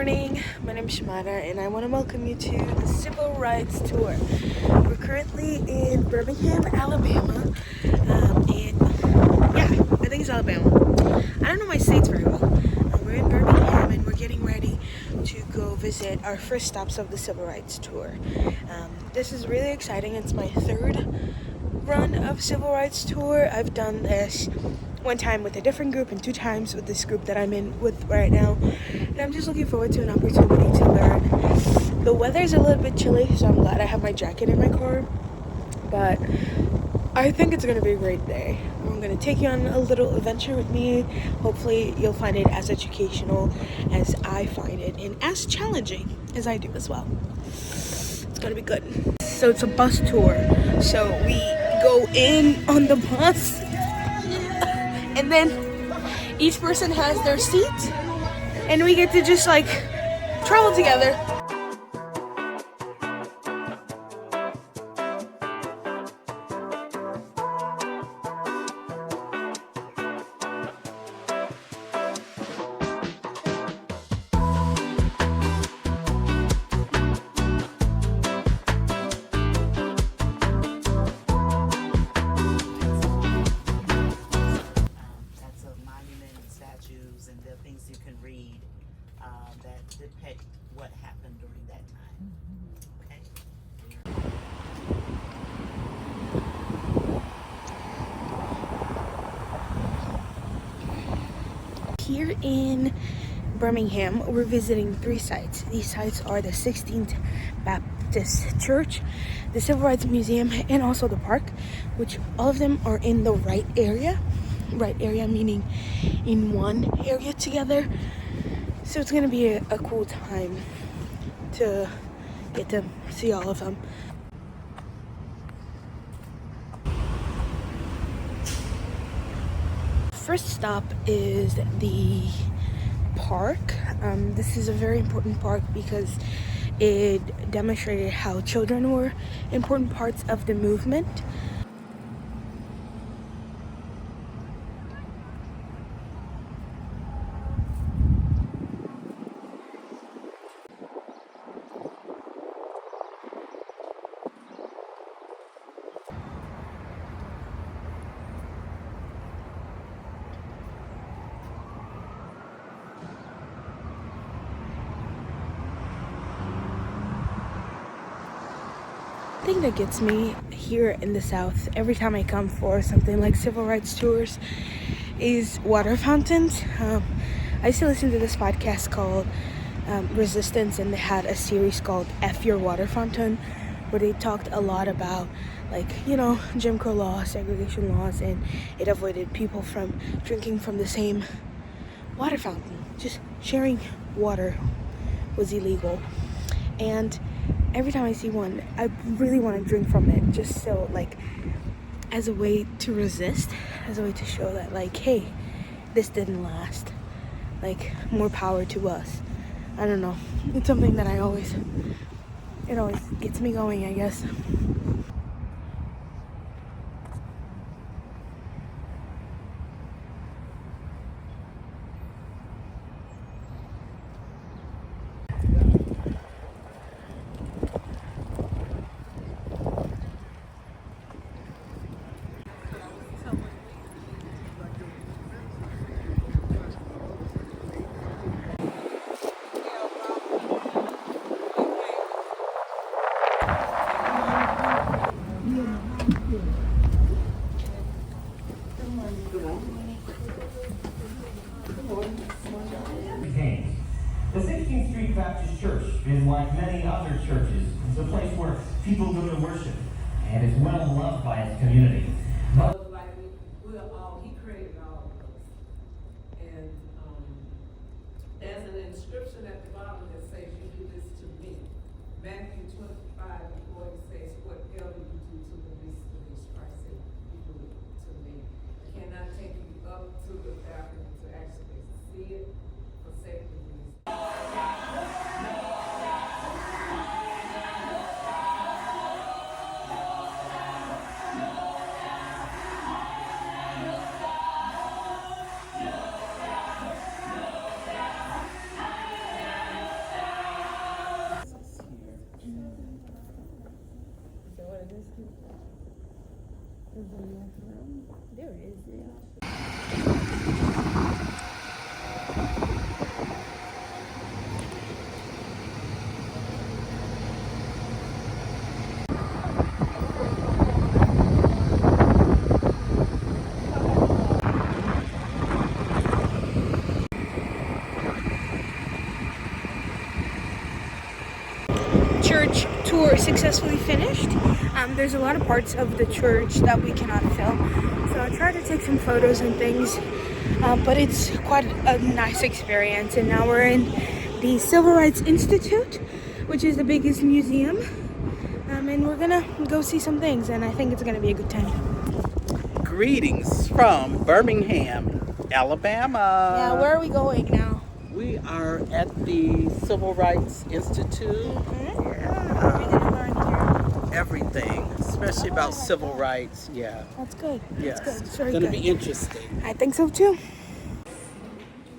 morning, my name is Shimada and I want to welcome you to the Civil Rights Tour. We're currently in Birmingham, Alabama, and yeah, I think it's Alabama. I don't know my states very well. We're in Birmingham and we're getting ready to go visit our first stops of the Civil Rights Tour. This is really exciting. It's my third run of Civil Rights Tour. I've done this one time with a different group and 2 times with this group that I'm in with right now, and I'm just looking forward to an opportunity to learn. The weather's a little bit chilly, so I'm glad I have my jacket in my car, but I think it's gonna be a great day. I'm gonna take you on a little adventure with me. Hopefully you'll find it as educational as I find it and as challenging as I do as well. It's gonna be good. So it's a bus tour, so we go in on the bus and then each person has their seat and we get to just like travel together. And the things you can read that depict what happened during that time. Okay? Here in Birmingham, we're visiting 3 sites. These sites are the 16th Baptist Church, the Civil Rights Museum, and also the park, which all of them are in the right area. Right area meaning in one area together. So it's gonna be a cool time to get to see all of them. First stop is the park. This is a very important park because it demonstrated how children were important parts of the movement. The thing that gets me here in the South every time I come for something like civil rights tours is water fountains. I used to listen to this podcast called Resistance, and they had a series called F Your Water Fountain, where they talked a lot about, like, you know, Jim Crow laws, segregation laws, and it avoided people from drinking from the same water fountain. Just sharing water was illegal. And every time I see one, I really want to drink from it, just so, like, as a way to resist, as a way to show that, like, hey, this didn't last. Like, more power to us. I don't know. It's something that it always gets me going, I guess. The 16th Street Baptist Church is like many other churches. It's a place where people go to worship, and it's well loved by its community. But he created all of us. And there's an inscription at the bottom that says, "You do this to me." Matthew 25:40 says, "Whatever you do to the least of these," Christ said, "you do it to me." I cannot take you up to the balcony to actually see it for safety reasons. church tour successfully finished. There's a lot of parts of the church that we cannot film, so I tried to take some photos and things, but it's quite a nice experience. And now we're in the Civil Rights Institute, which is the biggest museum, and we're gonna go see some things, and I think it's gonna be a good time. Greetings from Birmingham, Alabama. Yeah, where are we going now? We are at the Civil Rights Institute. What are we gonna learn here? Everything, especially about civil rights. Yeah. That's good. Yes. That's good. It's very Gonna good. be interesting. I think so too.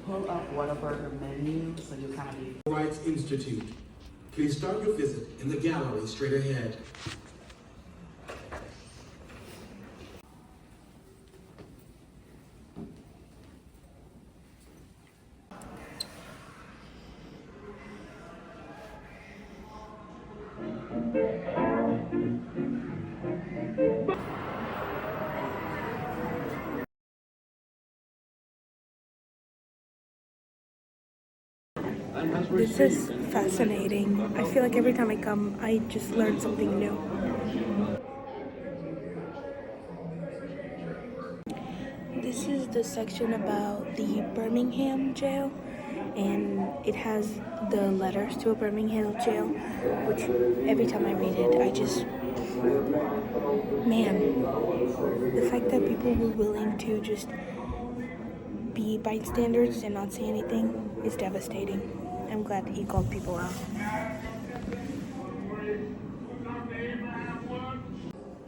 Pull up Whataburger menu, so you'll kind of be. Rights Institute. Please start your visit in the gallery straight ahead. This is fascinating. I feel like every time I come, I just learn something new. This is the section about the Birmingham jail, and it has the letters to a Birmingham jail, which every time I read it, I just, man, the fact that people were willing to just be bystanders and not say anything is devastating. I'm glad that he called people out.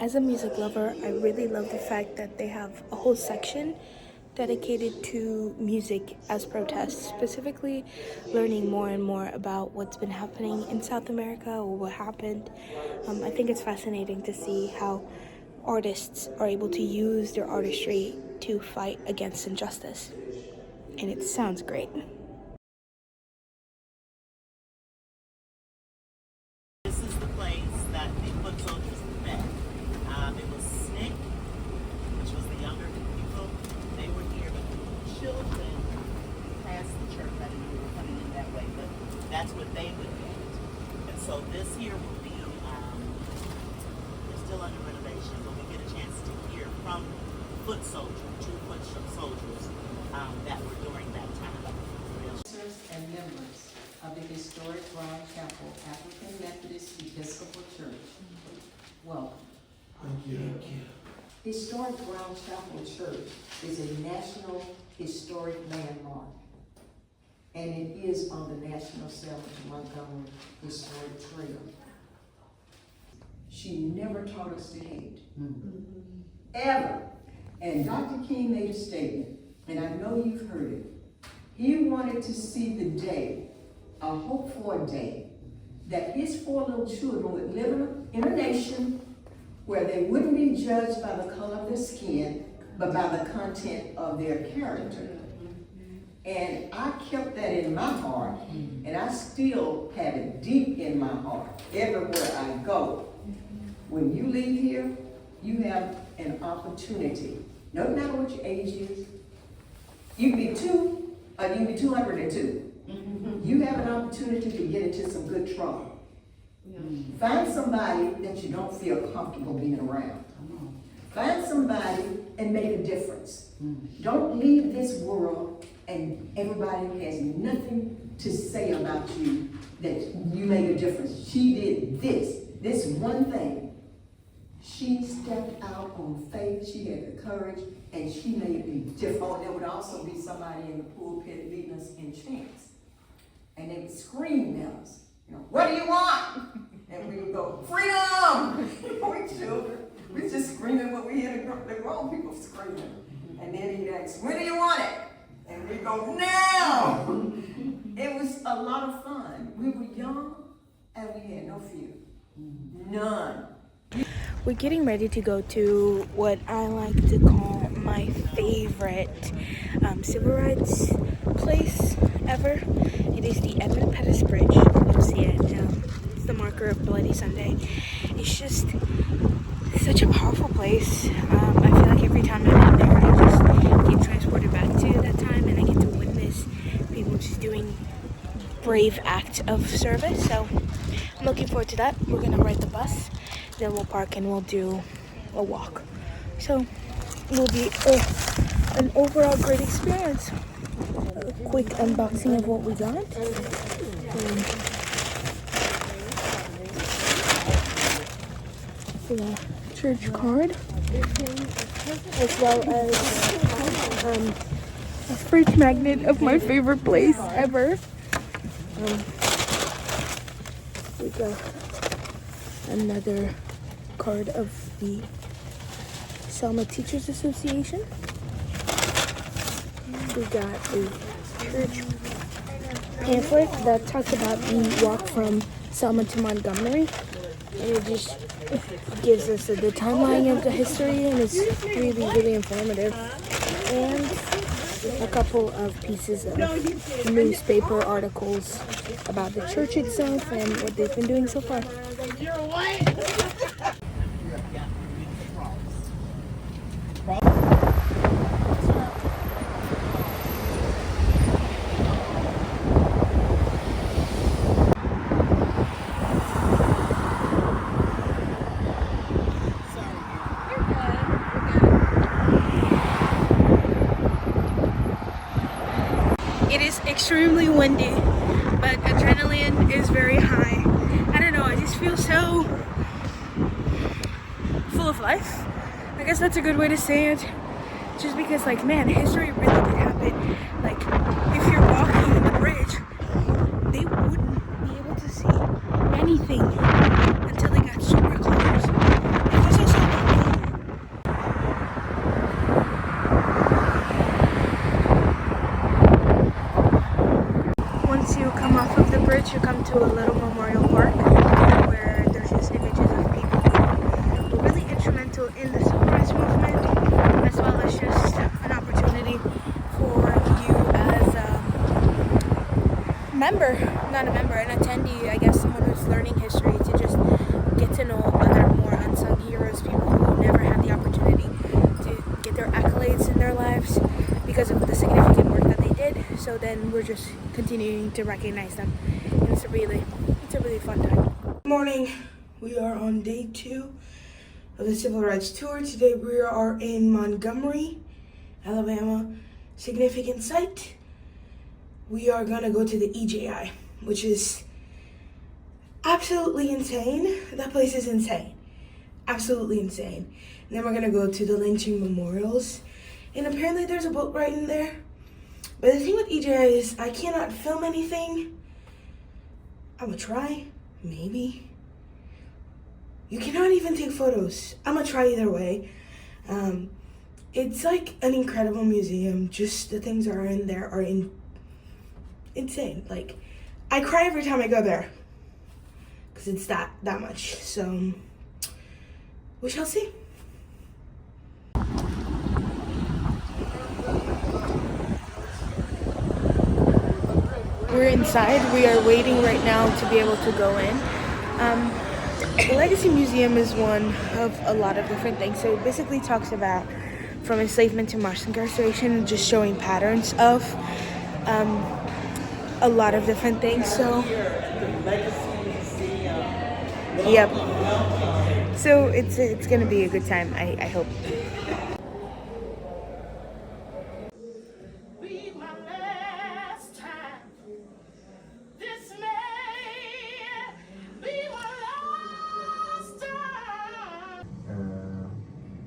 As a music lover, I really love the fact that they have a whole section dedicated to music as protests, specifically learning more and more about what's been happening in South America or what happened. I think it's fascinating to see how artists are able to use their artistry to fight against injustice. And it sounds great. This is the place that the foot soldiers met. It was SNCC, which was the younger people. They were here, but the children past the church. I didn't know we were coming in that way, but that's what they would get. And so this here will be, it's still under renovation, but we get a chance to hear from foot soldiers, two foot soldiers that were during that time. Officers and members of the historic Brown Chapel African Methodist Episcopal Church. Welcome. Thank you. Historic Brown Chapel Church is a national historic landmark, and it is on the National Selma Montgomery Historic Trail. She never taught us to hate, ever. And Dr. King made a statement, and I know you've heard it. He wanted to see the day, a hope for a day, that his 4 little children would live in a nation where they wouldn't be judged by the color of their skin, but by the content of their character. And I kept that in my heart, and I still have it deep in my heart, everywhere I go. When you leave here, you have an opportunity. No matter what your age is, you can be 2, or you can be 202. You have an opportunity to get into some good trouble. Find somebody that you don't feel comfortable being around. Find somebody and make a difference. Don't leave this world and everybody has nothing to say about you that you made a difference. She did this one thing. She stepped out on faith, she had the courage, and she made a difference. Oh, there would also be somebody in the pulpit leading us in chants. And they would scream at us, what do you want? And we would go, freedom! We children, we just screaming what we hear the grown people screaming. And then he'd ask, when do you want it? And we go, now! It was a lot of fun. We were young and we had no fear. None. We're getting ready to go to what I like to call my favorite civil rights place ever. It is the Edmund Pettus Bridge. You'll see it. It's the marker of Bloody Sunday. It's just such a powerful place. I feel like every time I'm there, I just get transported back to that time, and I get to witness people just doing brave act of service. So I'm looking forward to that. We're gonna ride the bus, then we'll park and we'll do a walk. So it will be an overall great experience. A quick unboxing of what we got. The church card, as well as a fridge magnet of my favorite place ever. We got another card of the Selma Teachers Association. We got a church pamphlet that talks about the walk from Selma to Montgomery, and it just gives us the timeline of the history, and it's really informative. And a couple of pieces of newspaper articles about the church itself and what they've been doing so far. It is extremely windy, but adrenaline is very high. I don't know, I just feel so full of life. I guess that's a good way to say it. Just because, like, man, history really did happen. Like, if you're walking on the bridge, they wouldn't be able to see anything until they got super close. It was also once you come off of the bridge, you come to a little memorial park where there's just images of people who were really instrumental in the civil rights movement, as well as just an opportunity for you as a member, not a member, an attendee, I guess, someone who's learning history, to just get to know other more unsung heroes, people who never had the opportunity to get their accolades in their lives because of the significant work that they did. So then we're just continuing to recognize them, and it's a really fun time. Good morning. We are on day 2 of the Civil Rights Tour. Today we are in Montgomery, Alabama. Significant site. We are gonna go to the EJI, which is absolutely insane. That place is insane. Absolutely insane. And then we're gonna go to the lynching memorials. And apparently there's a boat ride in there. But the thing with EJI is I cannot film anything. I'm gonna try, maybe. You cannot even take photos. I'm gonna try either way. It's like an incredible museum. Just the things that are in there are insane. Like, I cry every time I go there because it's that much. So we shall see. We're inside. We are waiting right now to be able to go in. The Legacy Museum is one of a lot of different things. So it basically talks about from enslavement to mass incarceration, just showing patterns of a lot of different things. So, yep. So it's gonna be a good time. I hope.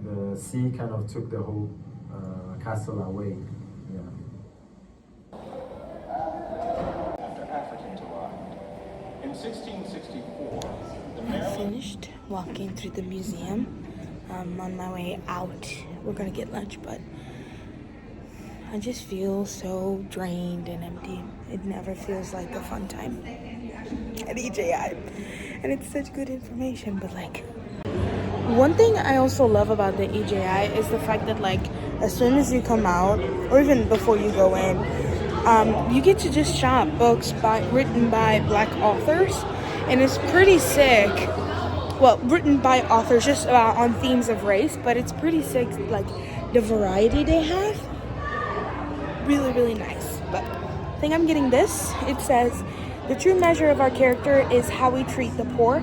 The sea kind of took the whole castle away. Yeah. After Africans arrived. In 1664, I finished walking through the museum. On my way out, we're gonna get lunch, but I just feel so drained and empty. It never feels like a fun time at EJI. And it's such good information, but like, one thing I also love about the EJI is the fact that, like, as soon as you come out, or even before you go in, you get to just shop books written by Black authors, and it's pretty sick. Well, written by authors just on themes of race, but it's pretty sick, like, the variety they have. Really, really nice. But I think I'm getting this. It says The true measure of our character is how we treat the poor,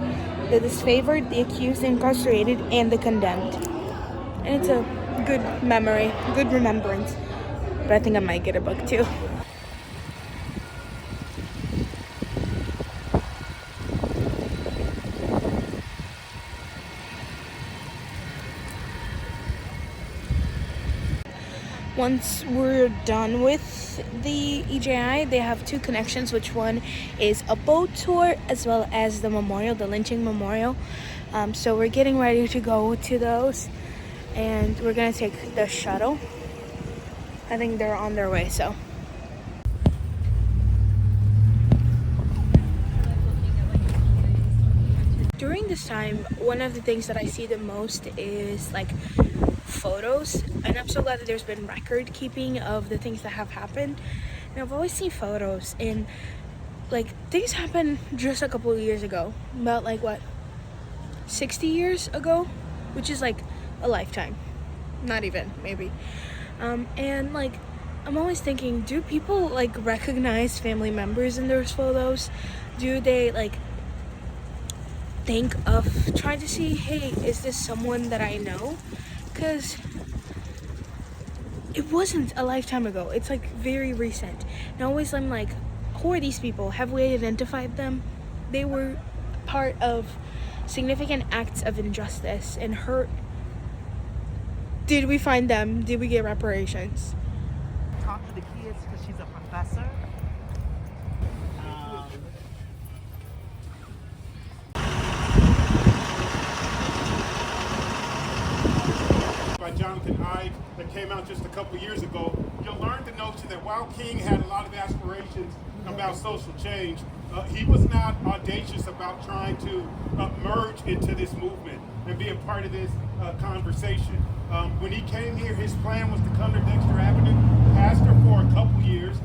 the disfavored, the accused, the incarcerated, and the condemned. And it's a good memory, good remembrance. But I think I might get a book too. Once we're done with the EJI, they have two connections, which one is a boat tour as well as the memorial, the lynching memorial. So we're getting ready to go to those, and we're gonna take the shuttle. I think they're on their way, so. During this time, one of the things that I see the most is like photos, and I'm so glad that there's been record keeping of the things that have happened. And I've always seen photos, and like things happened just a couple of years ago, about like what, 60 years ago, which is like a lifetime, not even, maybe. And like I'm always thinking, do people like recognize family members in those photos? Do they like think of trying to see, hey, is this someone that I know? Because it wasn't a lifetime ago. It's like very recent. And always I'm like, who are these people? Have we identified them? They were part of significant acts of injustice and hurt. Did we find them? Did we get reparations? Talk to the kids because she's a professor. By Jonathan Ive that came out just a couple years ago, you'll learn the notion that while King had a lot of aspirations about social change, he was not audacious about trying to merge into this movement and be a part of this conversation. When he came here, his plan was to come to Dexter Avenue, pastor for a couple years,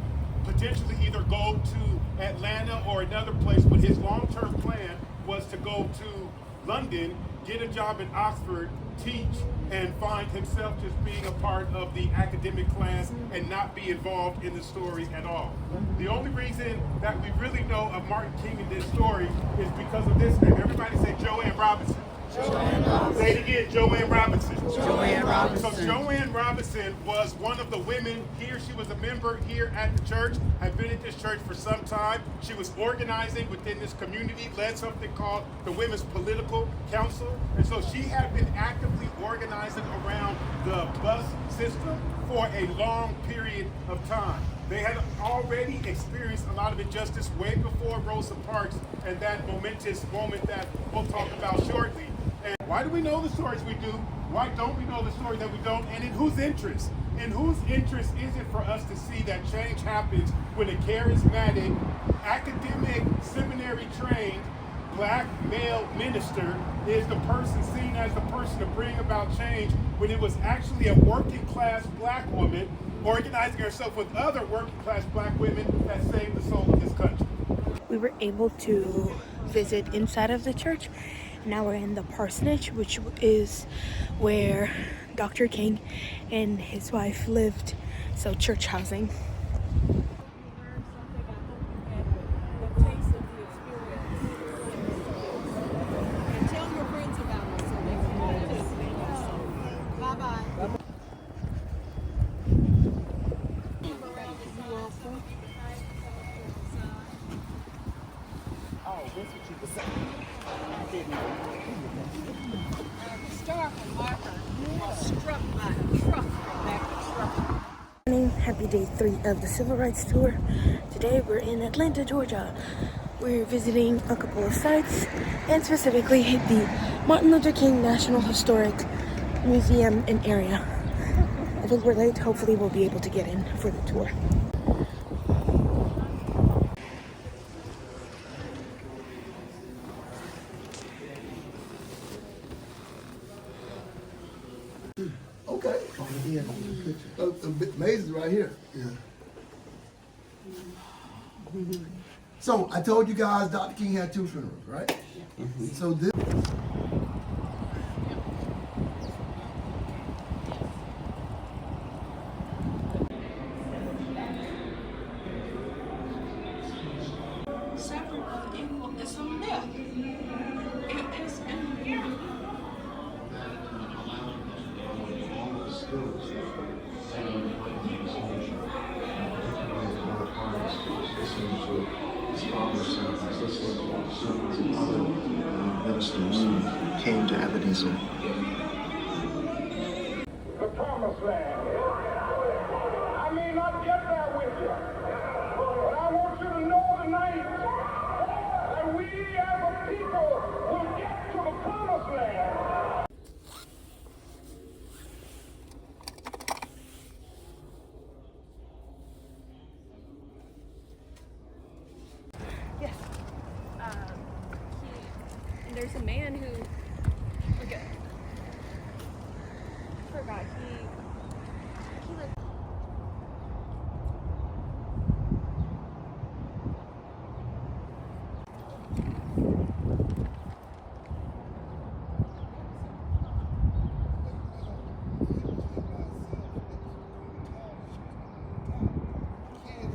potentially either go to Atlanta or another place, but his long-term plan was to go to London, get a job in Oxford, teach, and find himself just being a part of the academic class and not be involved in the story at all. The only reason that we really know of Martin King in this story is because of this name. Everybody say Joanne Robinson. Joanne Robinson. Say it again, Joanne Robinson. Joanne Robinson. So Joanne Robinson was one of the women here. She was a member here at the church, had been at this church for some time. She was organizing within this community, led something called the Women's Political Council. And so she had been actively organizing around the bus system for a long period of time. They had already experienced a lot of injustice way before Rosa Parks and that momentous moment that we'll talk about shortly. And why do we know the stories we do? Why don't we know the story that we don't? And in whose interest? In whose interest is it for us to see that change happens when a charismatic, academic, seminary-trained black male minister is the person seen as the person to bring about change when it was actually a working class black woman organizing herself with other working class black women that saved the soul of this country? We were able to visit inside of the church. Now we're in the parsonage, which is where Dr. King and his wife lived, so church housing. Happy day 3 of the Civil Rights Tour. Today we're in Atlanta, Georgia. We're visiting a couple of sites, and specifically the Martin Luther King National Historic Museum and area. I think we're late. Hopefully we'll be able to get in for the tour. Okay. The maze is right here. Yeah. So I told you guys Dr. King had 2 funerals, right? Mm-hmm. So this. So came to Ebenezer. The promised land. I may not get there with you, but I want you to know tonight that we as a people will get to the promised land. Yes. And there's a man who, like, I forgot, he like,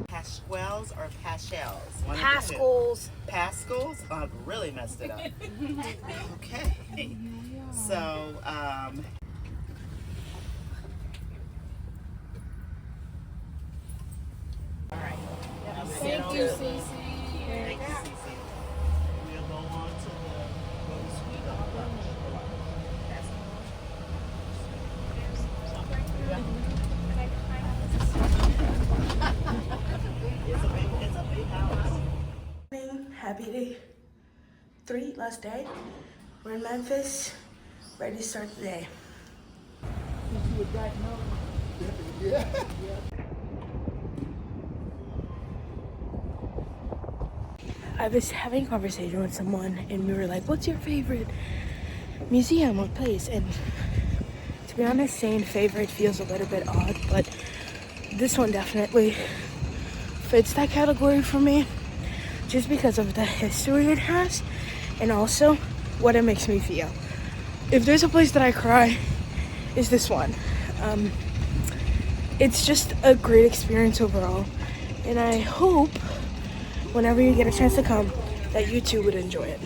Pasquales or Pashels? One of the two. Pascals. Pascals? Oh, I've really messed it up. Okay. So, all right. thank you, Cece. Thank you, Cece. We'll go on to the rose suite of lunch. It's a big house. Happy day 3, last day. We're in Memphis, ready to start the day. I was having a conversation with someone and we were like, what's your favorite museum or place? And to be honest, saying favorite feels a little bit odd, but this one definitely fits that category for me, just because of the history it has and also what it makes me feel. If there's a place that I cry, it's this one. It's just a great experience overall, and I hope whenever you get a chance to come that you too would enjoy it.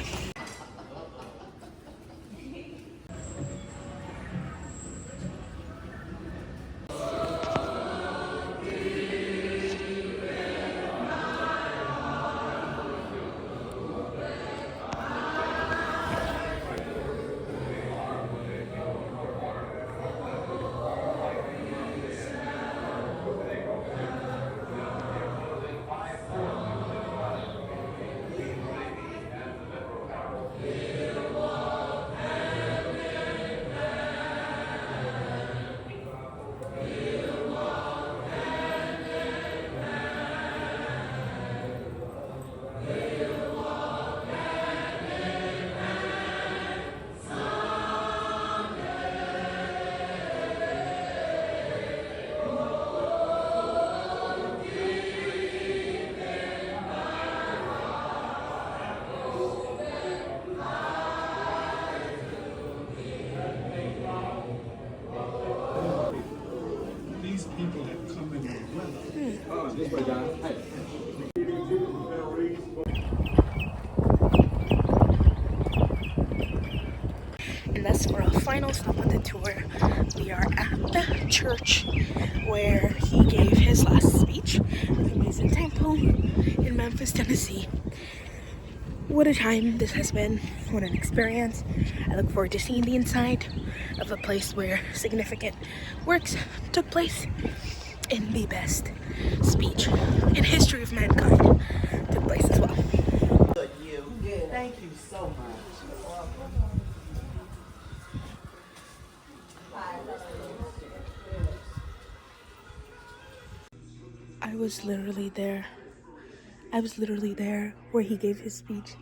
These people have come in the And that's for a final stop of the tour. We are at the church where he gave his last speech, the amazing temple in Memphis, Tennessee. What a time this has been, what an experience. I look forward to seeing the inside of the place where significant works took place, and the best speech in history of mankind took place as well. Good, you. Thank you so much. I was literally there where he gave his speech.